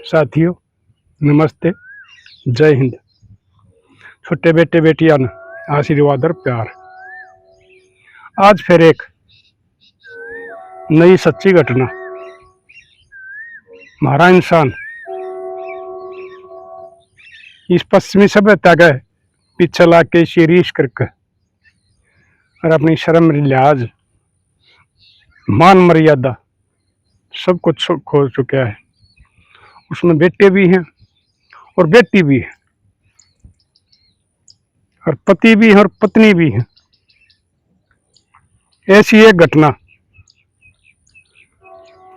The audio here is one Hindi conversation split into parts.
साथियों, नमस्ते, जय हिंद। छोटे बेटे बेटियां न आशीर्वाद और प्यार। आज फिर एक नई सच्ची घटना। हमारा इंसान इस पश्चिमी सभ्यता के पीछे ला के शीरीष करके और अपनी शर्म लिहाज मान मर्यादा सब कुछ खो चुका है। उसमें बेटे भी हैं और बेटी भी है और पति भी है और पत्नी भी है। ऐसी एक घटना,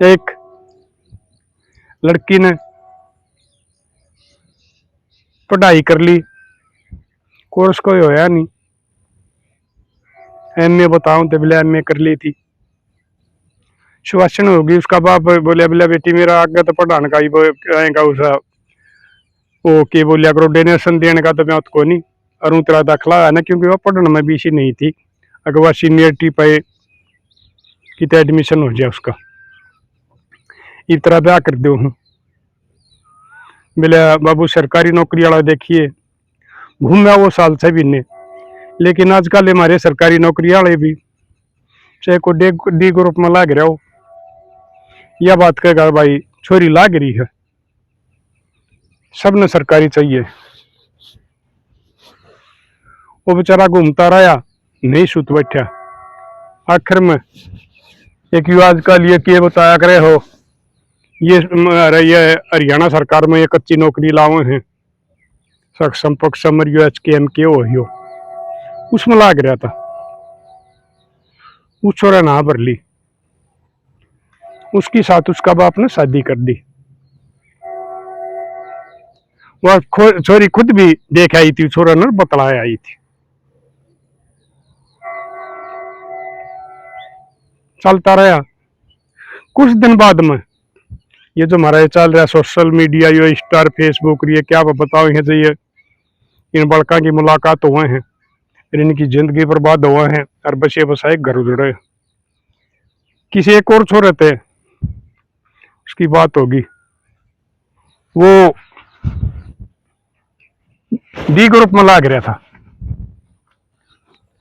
एक लड़की ने पढ़ाई कर ली, कोर्स कोई होया नहीं, एमए बताऊं तो बिला एमए कर ली थी। सुभाषण होगी, उसका बाप बोलिया बिला बेटी मेरा आगे तो पढ़ाने का ही आएगा उसा वो के बोलिया करो डोनेशन देने का तो मैं को नहीं और उतरा दाखला है ना, क्योंकि वह पढ़ने में भी इसी नहीं थी। अगर वह सीनियरिटी पे कि एडमिशन हो जाए उसका, इस तरह ब्याह कर दो हूँ। बोले बाबू सरकारी नौकरी वाला देखिए, घूमा वो साल से भी ने, लेकिन आजकल हमारे सरकारी नौकरी वाले भी चाहे को डी ग्रुप में लाग रहा हो, यह बात कहेगा भाई छोरी लाग रही है, सबने सरकारी चाहिए। वो बेचारा घूमता रहा, नहीं सुत बैठा। आखिर में एक यू आजकल ये क्या बताया करे हो, ये हरियाणा सरकार में ये कच्ची नौकरी लावे हैं, सक्षम पक्ष समर एच के एम के हो, उसमें लाग रहा था। उस छोरा ना भर ली, उसके साथ उसका बाप ने शादी कर दी। वह छोरी खुद भी देख आई थी, छोरा ने बतलाया आई थी। चलता रहा। कुछ दिन बाद में ये जो हमारा चल रहा सोशल मीडिया, ये स्टार फेसबुक, ये क्या बताओ, ये चाहिए इन बड़का की मुलाकात हुए हैं, इनकी जिंदगी बर्बाद हुए हैं और बसे बसाए घर उजड़े। किसी एक और छोरे थे, उसकी बात होगी, वो डी ग्रुप में लाग रहा था।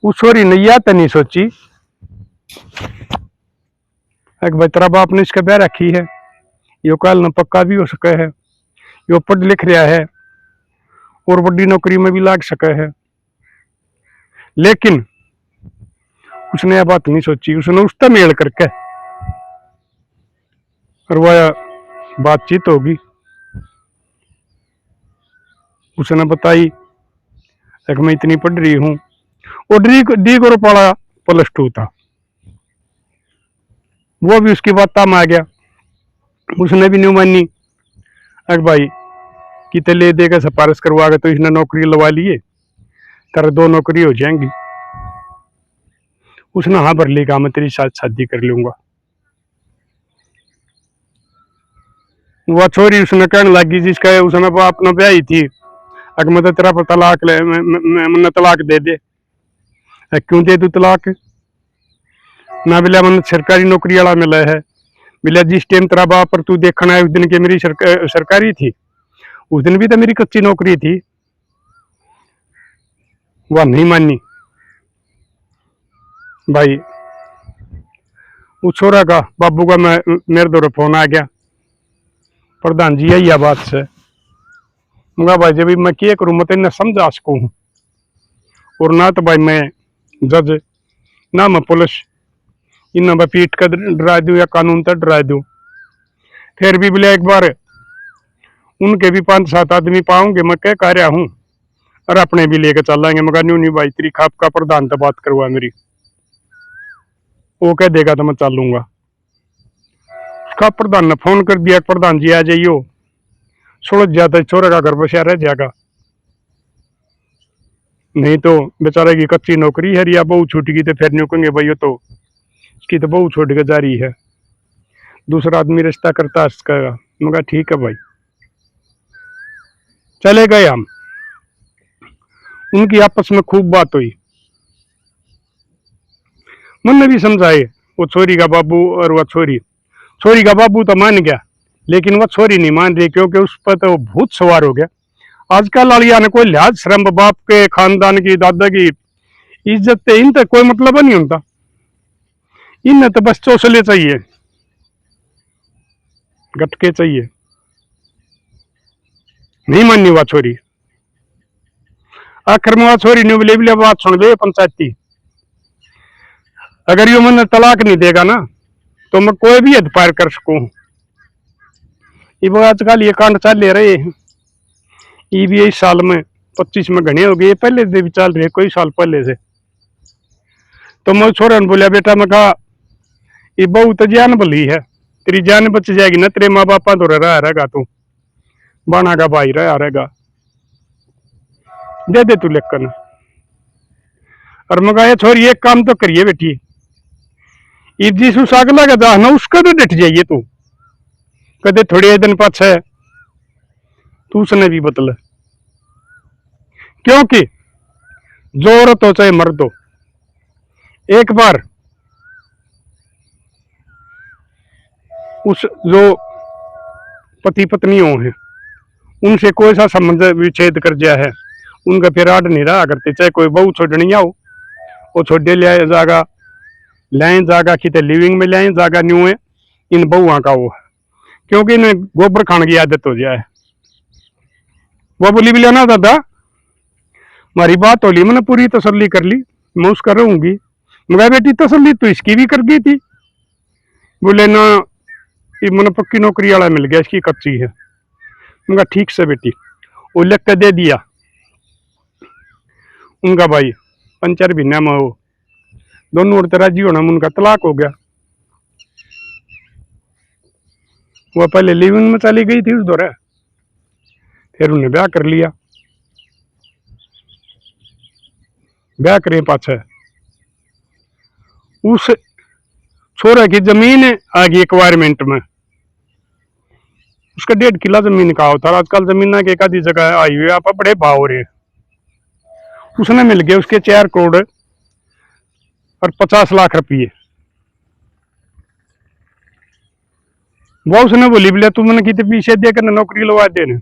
उस छोरी ने या तो नहीं सोची एक भाई तेरा बाप ने इसका ब्याह रखी है, यो कल न पक्का भी हो सके है, यो पढ़ लिख रहा है और बड़ी नौकरी में भी लाग सके है। लेकिन उसने यह बात नहीं सोची, उसने उसका मेल करके और वह बातचीत होगी, उसने बताई एक मैं इतनी पढ़ रही हूँ। और डी ग्रुप वाला +2 था, वो भी उसकी बात में आ गया। उसने भी नहीं मानी, अरे भाई कितने ले देगा सिफारिश करवा के तो इसने नौकरी लगा लिए, तेरा 2 नौकरी हो जाएंगी। उसने हाँ भर ली, कहा मैं तेरी साथ शादी कर लूंगा। वह छोरी उसने कहने लगी, जिसका उसने अपना ब्याही थी, अगर मैं तो तेरा पर तलाक ले, मैं तलाक दे दे। क्यों दे दू तलाक? ना बिला मन सरकारी नौकरी वाला मिला है, बिला जिस टाइम तेरा बाप पर तू देखना है उस दिन के मेरी सरकारी थी, उस दिन भी तो मेरी कच्ची नौकरी थी। वह नहीं मानी भाई। उस छोरा का बाबू का मेरे दौरे फोन आ गया, प्रधान जी यही बात से मैं भाई जब मैं क्या करूं, मैं तेने समझा सकूं, और ना तो भाई मैं जज, ना मैं पुलिस, इन मैं पीट कर डरा दूं या कानून तक डरा दूं। फिर भी बोले एक बार उनके भी 5-7 आदमी पाऊंगे, मैं क्या कह रहा हूं, और अपने भी लेके चलेंगे। मैं न्यू नहीं भाई, तेरी खाप का प्रधान तो बात करवा मेरी, वो कह देगा तो मैं चलूंगा। उसका प्रधान ने फोन कर दिया, प्रधान जी आ जाइयो, सुलझ जाता छोरे का घर बसा रह जाएगा, नहीं तो बेचारे की कच्ची नौकरी है या बहू छूट गई तो फिर न्यू कहेंगे भाई तो इसकी तो बहू छोड़ के जा रही है, दूसरा आदमी रिश्ता करता है। मगर ठीक है भाई, चले गए हम। उनकी आपस में खूब बात हुई, मैंने भी समझाए वो छोरी का बाबू और वह छोरी, छोरी का बाबू तो मान गया, लेकिन वो छोरी नहीं मान रही, क्योंकि उस पर तो भूत सवार हो गया। आजकल वालिया ने कोई लिहाज शर्म, बाप के खानदान की, दादा की इज्जत इन तक कोई मतलब नहीं होता। इन्हें तो बस चौसले चाहिए, गटके चाहिए। नहीं माननी वह छोरी। आखिर में वह छोरी ने बोले बात सुन ले पंचायती, अगर यो मैंने तलाक नहीं देगा ना तो मैं कोई भी हद पार कर सकूं। ये आजकल ये कांड चल ले रहे हैं, ये भी इस साल में 25 में घने हो गए, पहले से भी चल रहे कोई साल पहले से। तो मैं छोरा ने बोलिया बेटा, मैं कहा ये बहू तो जान भली है, तेरी जान बच जाएगी ना, तेरे माँ बापा तो रहा रहेगा, तू बाना का भाई रहा रहेगा, दे दे तू लेकर। और मैं कहा छोरी एक काम तो करिए बेटी, जिस उस अगला का जा ना उसका तो डट जाइए तू, कदे थोड़े दिन पाछे तू उसने भी बदल, क्योंकि जो औरत हो चाहे मर्द हो, एक बार उस जो पति पत्नी हो हैं उनसे कोई सा संबंध विच्छेद कर दिया है, उनका फिर आड़ नहीं रहा करते, चाहे कोई बहू छोड़नी आओ वो छोड़े ले जागा, लाइन जागा कितने लिविंग में लाइन जागा न्यू है इन बहुआ का वो, क्योंकि इन्हें गोबर खाने की आदत हो जाए। वो बोली भी लेना दादा, हमारी बात होली, मैंने पूरी तसल्ली कर ली, मैं उसका रहूंगी। मगर बेटी तसल्ली तो इसकी भी कर गई थी, बोले ना ये मैंने पक्की नौकरी वाला मिल गया, इसकी कच्ची है। उनका ठीक से बेटी, वो लिख कर दे दिया उनका भाई, 5-4 महीना में वो दोनों औरतें राजी होना, उनका तलाक हो गया। वो पहले लिविंग में चली गई थी उस दौरे, फिर उन्हें ब्याह कर लिया, ब्याह करे पाछे उस छोरे की जमीन आ गई एक्वायरमेंट में, उसका 1.5 किला जमीन का होता। आजकल जमीन के एक आधी जगह आई हुई आप बड़े भाव हो रहे, उसने मिल गए उसके 4 करोड़ और 50 लाख रुपये। वो उसने बोली बोले तू मैंने कितने पीछे देकर नौकरी लगा देने।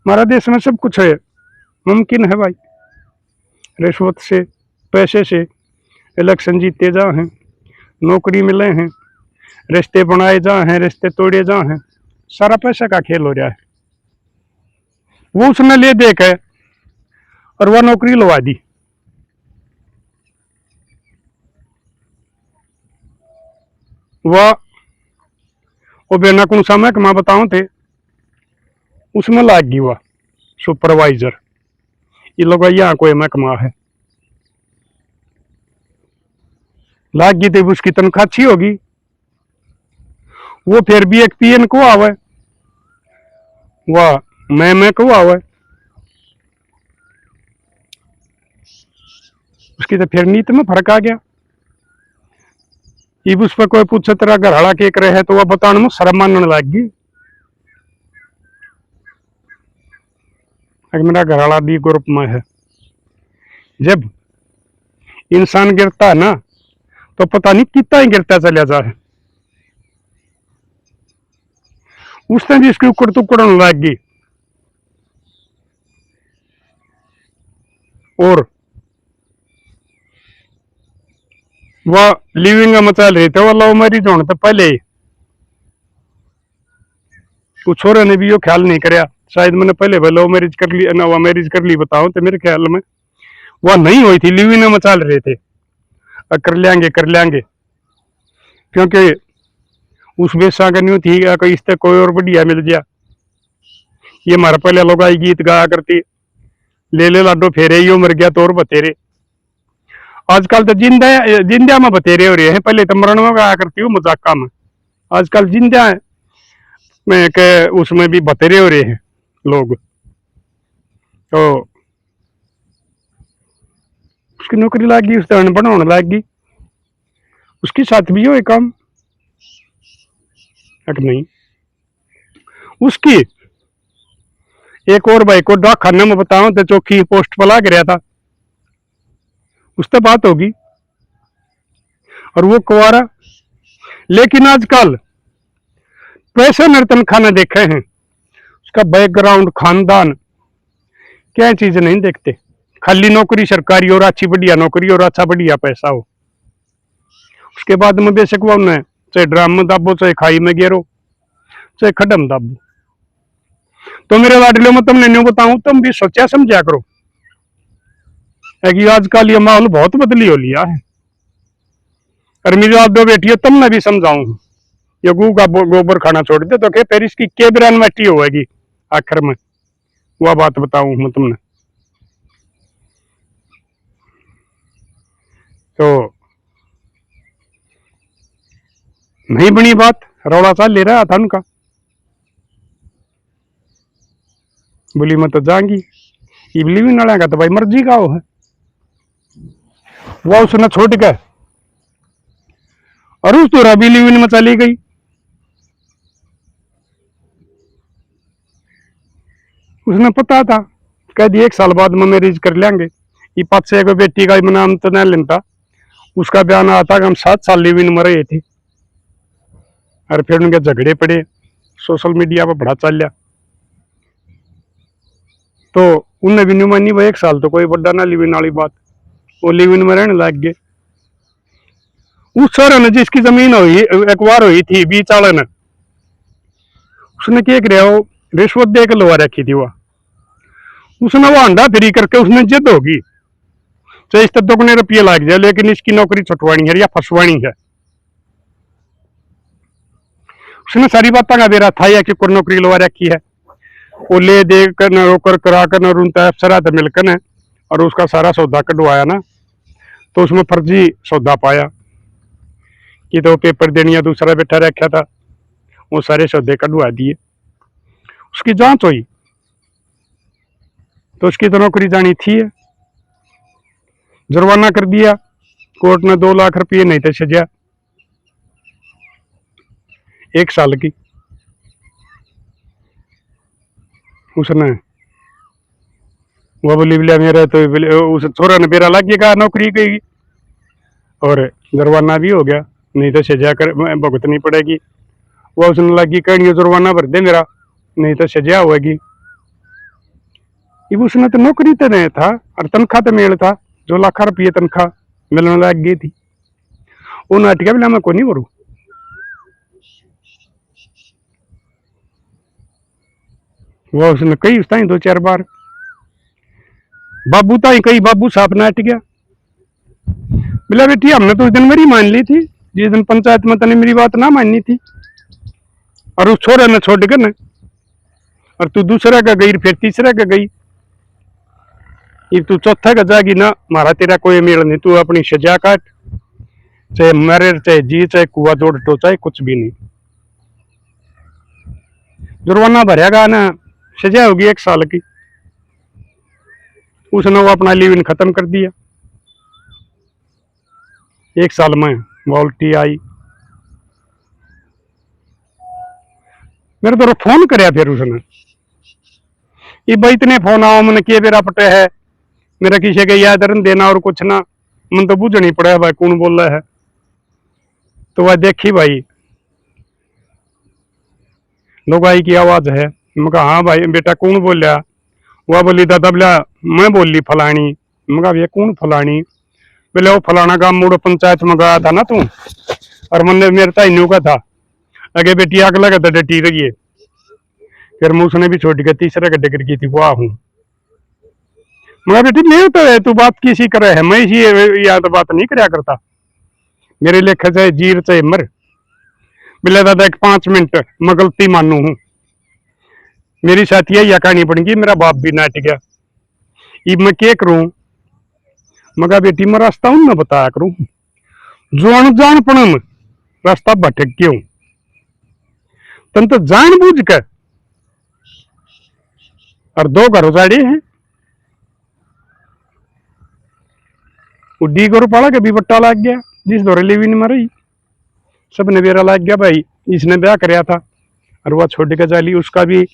हमारा देश में सब कुछ है, मुमकिन है भाई, रिश्वत से, पैसे से इलेक्शन जीते जा हैं, नौकरी मिले हैं, रिश्ते बनाए जा हैं, रिश्ते तोड़े जा हैं, सारा पैसे का खेल हो रहा है। वो उसने ले दे के और वह नौकरी लगा दी। वह वो बेना कौन सा महकमा बताऊं थे, उसमें लाग गई वह सुपरवाइजर। ये लोग यहाँ कोई महकमा है, लाग गई थी, उसकी तनख्वाह अच्छी होगी। वो फिर भी एक पीएन को आवे, वह मैं को आवे, उसकी तो फिर नीति में फर्क आ गया। इब उस पर कोई पूछे तेरा घरवाला के करे है तो वह बताने में शर्म मानने लग गई। मेरा घरवाला भी ग्रुप में है। जब इंसान गिरता है ना तो पता नहीं कितना ही गिरता चला जा है। उसने भी इसके उकड़ टुकड़ लग गई और वह लिविंग में चल रहे थे, वह लव मैरिज होने तो पहले कुछ छोरे ने भी यो ख्याल नहीं कराया, शायद मैंने पहले लव मैरिज कर ली ना, वह मैरिज कर ली बताऊं तो मेरे ख्याल में वह नहीं हुई थी, लिविंग में चल रहे थे, कर लेंगे क्योंकि उस बेसा का न्यू थी कोई इससे कोई और बढ़िया मिल गया। ये हमारा पहले लोग आई गीत गाया करती, ले लाडो फेरे यो मर गया तो और बतेरे। आजकल तो जिंदा में बतेरे हो रहे हैं, पहले तो मरण में गाया करती हूँ मजाका में, आजकल जिंदा में के उसमें भी बतेरे हो रहे हैं लोग। तो उसकी नौकरी लग गई, उससे अनपढ़ होने लग गई, उसके साथ भी हो काम नहीं। उसकी एक और भाई को डाक खाने में बताऊं तो चौकी पोस्ट पर लग रहा था, उससे बात होगी और वो कुंवारा लेकिन आजकल पैसे न तनख्वाह न देखे हैं, उसका बैकग्राउंड खानदान क्या चीज नहीं देखते। खाली नौकरी सरकारी और अच्छी बढ़िया नौकरी और अच्छा बढ़िया पैसा हो, उसके बाद में बेशक वो उन्हें चाहे ड्राम में दाबो, चाहे खाई में गिरो, चाहे खड्डम दाबो। तो मेरे लाडलियों में तुमने न्यू बताऊं, तुम भी सोचा समझा करो कि आजकल ये माहौल बहुत बदली हो लिया है। और मेरी आप दो बेटियों तुमने भी समझाऊं, ये गू का गोबर खाना छोड़ दे तो फिर इसकी के बिरानवेटी होगी आखिर में, वह बात बताऊं मैं तुमने। तो नहीं बनी बात, रौला सा ले रहा था उनका, बोली मैं तो जाऊंगी, इबली भी नड़ेगा तो भाई मर्जी का हो है। वह उसने छोड़ के और उस तो रबी लिविन में चली गई। उसने पता था, कह दिया 1 साल बाद में मैरिज कर लेंगे। ये 5-6 को बेटी का नाम तो नहीं लेता, उसका बयान आता कि हम 7 साल लिविन में रहे थे। और फिर उनके झगड़े पड़े, सोशल मीडिया पर बड़ा चल लिया। तो उनने भी नहीं मानी, वो 1 साल तो कोई बड़ा ना लिविन वाली बात, वो लिविन में रहने लग गए। उस छोरे ने जिसकी जमीन हुई एक्वायर हुई थी 20 वाले ने, उसने क्या कर रिश्वत दे के लवा रखी थी। वह उसने वो अंडा फ्री करके उसने जिद होगी, चाहे इस तक ने रुपये लाग जाए, लेकिन इसकी नौकरी छुटवानी है या फंसवानी है। उसने सारी बात का बेरा था या कि कोई नौकरी लवा रखी है, वो ले दे कर न रोकर करा कर न उनका अफसरा तो मिलकर न, और उसका सारा सौदा कटवाया ना, तो उसमें फर्जी सौदा पाया कि तो पेपर देनिया दूसरा बैठा रखा था, वो सारे सौदे कटवा दिए। उसकी जांच हुई तो उसकी तो नौकरी जानी थी, जुर्माना कर दिया कोर्ट ने 2 लाख रुपये, नहीं तो सजा 1 साल की। उसने वो बोली बोलिया मेरा तो उस छोरा ने बेरा लग गया नौकरी की, और जुर्माना भी हो गया, नहीं तो सजा कर भुगतनी पड़ेगी। वो उसने लगी कहीं जुर्माना भर दे मेरा, नहीं तो सजा होगी। उसने तो नौकरी तो नहीं था और तनख्वाह तो मेल था, जो लाख रुपये तनख्वाह मिलने लग गई थी। वो नाटिका बोला मैं को नहीं करूँ। वो उसने कही उसता 2-4 बार बाबू ताई कही, बाबू साफ नाट गया। बोला बेटी हमने तो उस दिन मेरी मान ली थी, जिस दिन पंचायत में तने मेरी बात ना माननी थी, और उस छोरे ने छोड़ के न, और तू दूसरा का गई, फिर तीसरा का गई, ये तू चौथा का जागी ना, मारा तेरा कोई मेल नहीं, तू अपनी सजा काट, चाहे मरे चाहे जी, चाहे कुआ जोड़ टो, चाहे कुछ भी नहीं, जुर्माना भरेगा ना, सजा होगी 1 साल की। उसने वो अपना लिव इन खत्म कर दिया। 1 साल में वॉल्टी आई, मेरे तो फोन कराया, फिर उसने ये भाई इतने फोन आओ मैंने किए मेरा पटे है, मेरा किसी के याद रन देना और कुछ ना, मन तो बुझ नहीं पड़ा भाई कौन बोल रहा है। तो वह देखी भाई लुगाई की आवाज है, मैं कहा हाँ भाई बेटा कौन बोल रहा। वह बोली दादा बोला मैं बोल ली फलानी। मैं कहा भैया कौन फलानी। बोले वो फलाना काम मोड़ पंचायत में गया था ना तू, और मन मेरे ताइनू का था, अगे बेटी आग लगा था डटी रही है। फिर मैं उसने भी छोड़ के तीसरा गड्ढे कर की थी, वाह हूँ। मगर बेटी मैं तो है, तू बात किसी करे है, मैं इसी या तो बात नहीं कराया करता, मेरे लेखा चाहे जीर चाहे मर। बोले दादा एक 5 मिनट मैं गलती मानू हूँ, मेरी साथी यही कहानी बन गई, मेरा बाप भी नाट गया, ये मैं क्या करूं। मगर बेटी मैं रास्ता उन बताया करूं, जो अनजानपण में रास्ता भटक क्यों, तन तो जान बूझ कर और 2 घर उजाड़े हैं। उड्डी को पाला के भी बट्टा लग गया, जिस दौरे लेवी ने मरी सबने बेरा लग गया भाई, इसने ब्याह कराया था और वह छोड़ के चली, उसका भी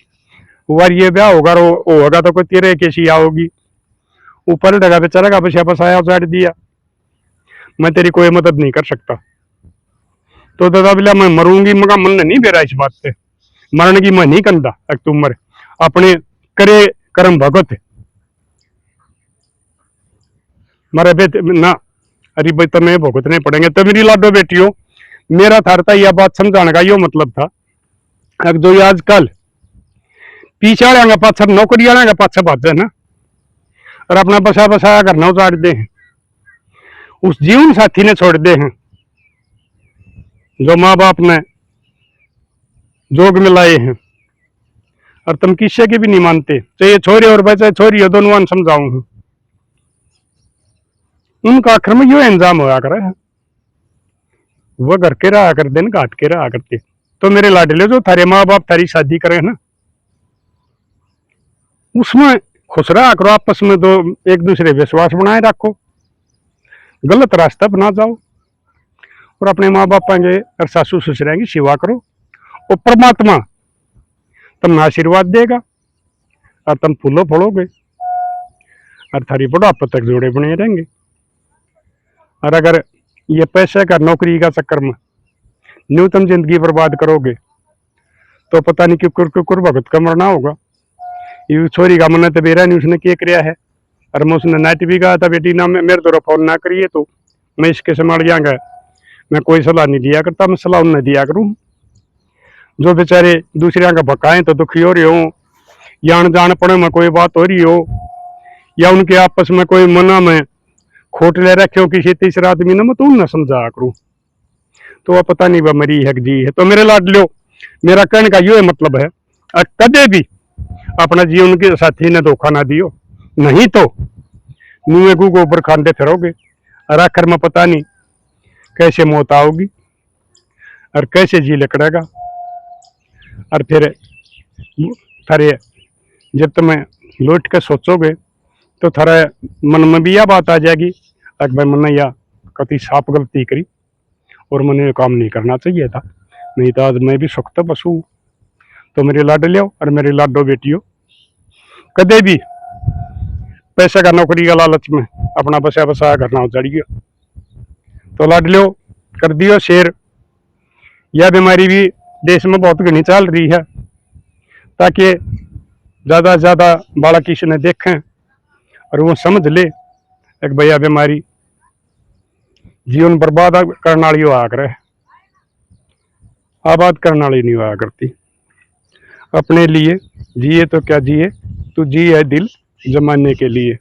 हुआ ये ब्याह होगा होगा तो कोई तेरे कैसी आओगी, ऊपर डगा बेचारा का बसा बसाया उजाड़ दिया, मैं तेरी कोई मदद नहीं कर सकता। तो दादा बोला मैं मरूंगी, मगा मन नहीं बेरा इस बात से, मरण की मैं नहीं कंदा, एक तू मर अपने करे कर्म भगत मारे बेटे ना। अरे भाई तुम्हें भुगतने पड़ेंगे। तो मेरी लाडो बेटियों, मेरा थारता यह बात समझाने का यो मतलब था, अब जो आजकल पीछे वाले पाछा नौकरी वाले पाछे भाजे ना, और अपना बसा बसाया करना उतार दे हैं, उस जीवन साथी ने छोड़ दे हैं जो माँ बाप ने जोग में लाए हैं, और तुम किसी की भी नहीं मानते, चाहे छोरे और बच्चे छोरी हो दोनों समझाऊं हूं, उनका आखिर में यो इंजाम होया करे है, वो घर के रहा कर दिन घाट के रहा करते। तो मेरे लाडले, जो थारे माँ बाप थारी शादी करे ना, उसमें खुश रहा करो, आपस में दो एक दूसरे विश्वास बनाए रखो, गलत रास्ता बना जाओ, और अपने माँ बाप के और सासू ससुर की सेवा करो, और परमात्मा तुमने आशीर्वाद देगा, और तुम फूलो फलोगे, और थारी बुढ़ापे तक जोड़े बने रहेंगे। और अगर ये पैसे का नौकरी का चक्कर में न्यूनतम जिंदगी बर्बाद करोगे, तो पता नहीं क्यों कुर भगत का मरना होगा। ये छोरी का मन तो बेरा नहीं, उसने क्या किया है, और मैं उसने नाइट भी कहा था, बेटी ना मेरे द्वारा फोन ना करिए, तो मैं इसके संभाल जाऊंगा, मैं कोई सलाह नहीं दिया करता, मैं सलाह उन्हें दिया करूँ जो बेचारे दूसरे का भकाएं तो दुखी हो रहे हो, या अनजान पड़े में कोई बात हो रही हो, या उनके आपस में कोई मना में खोट ले रखे हो किसी तीसरे आदमी ने, मैं तो उन्हें समझाया करूँ। तो वह पता नहीं वह मरी है जी है। तो मेरे लाडलो, मेरा कहने का यो मतलब है, कदे भी अपना जीवन के साथी ने धोखा ना दियो, नहीं तो मुंह में गोबर खाते फिरोगे, और आखिर में पता नहीं कैसे मौत आओगी और कैसे जी लकड़ेगा। और फिर थारे जब तुम्हें लौट कर सोचोगे, तो थारे मन में भी यह बात आ जाएगी, भाई मैंने यह कति साफ गलती करी, और मैंने ये काम नहीं करना चाहिए था, नहीं तो आज मैं भी सुख तो बसू। तो मेरे लाडलियों और मेरे लाडो बेटियों, कदे भी पैसे का नौकरी का लालच में अपना बसा बसाया करना उजड़ियो, तो लाडलियों कर दियो शेर। यह बीमारी भी देश में बहुत घनी चल रही है, ताकि ज़्यादा से ज़्यादा बालक किसी ने देखें और वो समझ ले एक भैया बीमारी जीवन बर्बाद करने वाली हुआ करे, आबाद करने वाली नहीं हुआ करती। अपने लिए जिए तो क्या जिए, तू जी है दिल जमाने के लिए।